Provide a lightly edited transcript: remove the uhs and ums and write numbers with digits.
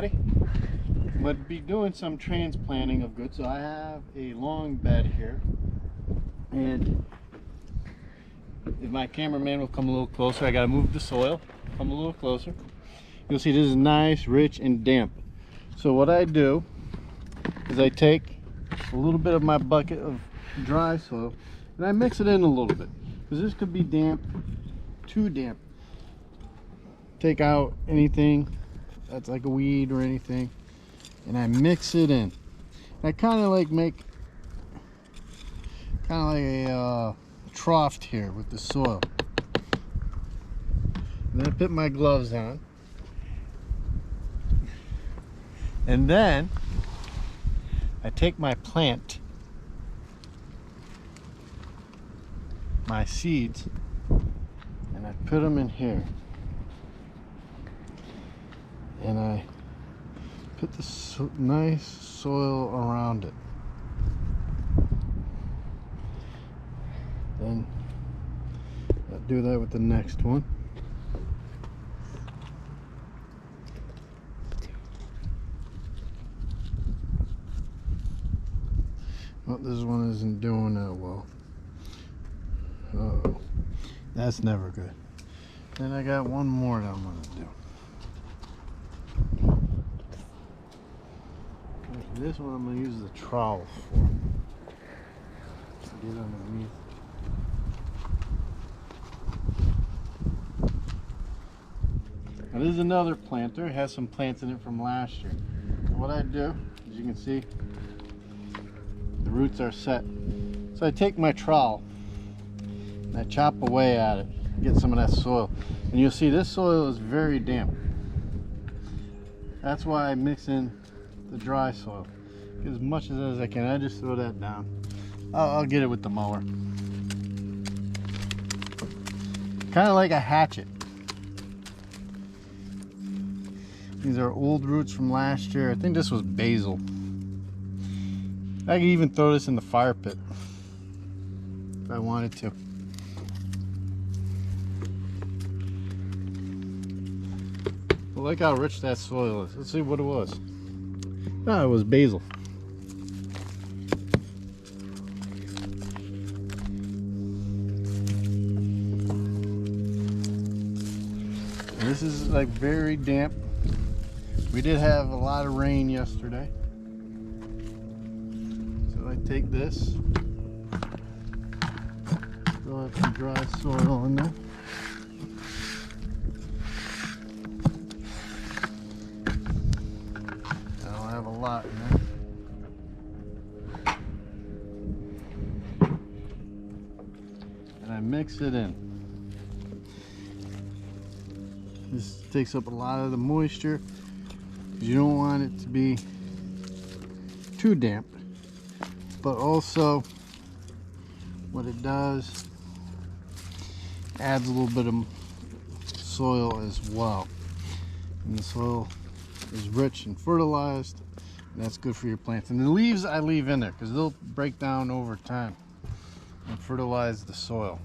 everybody. We'll be doing some transplanting of goods. So I have a long bed here, and if my cameraman will come a little closer, I gotta move the soil, come a little closer. You'll see this is nice, rich, and damp. So what I do is I take a little bit of my bucket of dry soil and I mix it in a little bit, because this could be damp, too damp. Take out anything that's like a weed or anything, and I mix it in. I kind of like make a trough here with the soil. And then I put my gloves on, and then I take my plant, my seeds, and I put them in here, and I put the nice soil around it. Then I'll do that with the next one. Oh, this one isn't doing that well. Uh-oh. That's never good. Then I got one more that I'm gonna do. This one I'm gonna use the trowel for. Get underneath. Now this is another planter. It has some plants in it from last year. And what I do, as you can see, the roots are set. So I take my trowel and I chop away at it, get some of that soil. And you'll see this soil is very damp. That's why I mix in the dry soil. Get as much of it as I can. I just throw that down. I'll get it with the mower. Kind of like a hatchet. These are old roots from last year. I think this was basil. I could even throw this in the fire pit if I wanted to. But look how rich that soil is. Let's see what it was. Oh, it was basil. And this is like very damp. We did have a lot of rain yesterday. So I take this, throw out some dry soil in there. I don't have a lot in there. And I mix it in. This takes up a lot of the moisture. You don't want it to be too damp, but also what it does, adds a little bit of soil as well, and the soil is rich and fertilized, and that's good for your plants. And the leaves I leave in there because they'll break down over time and fertilize the soil.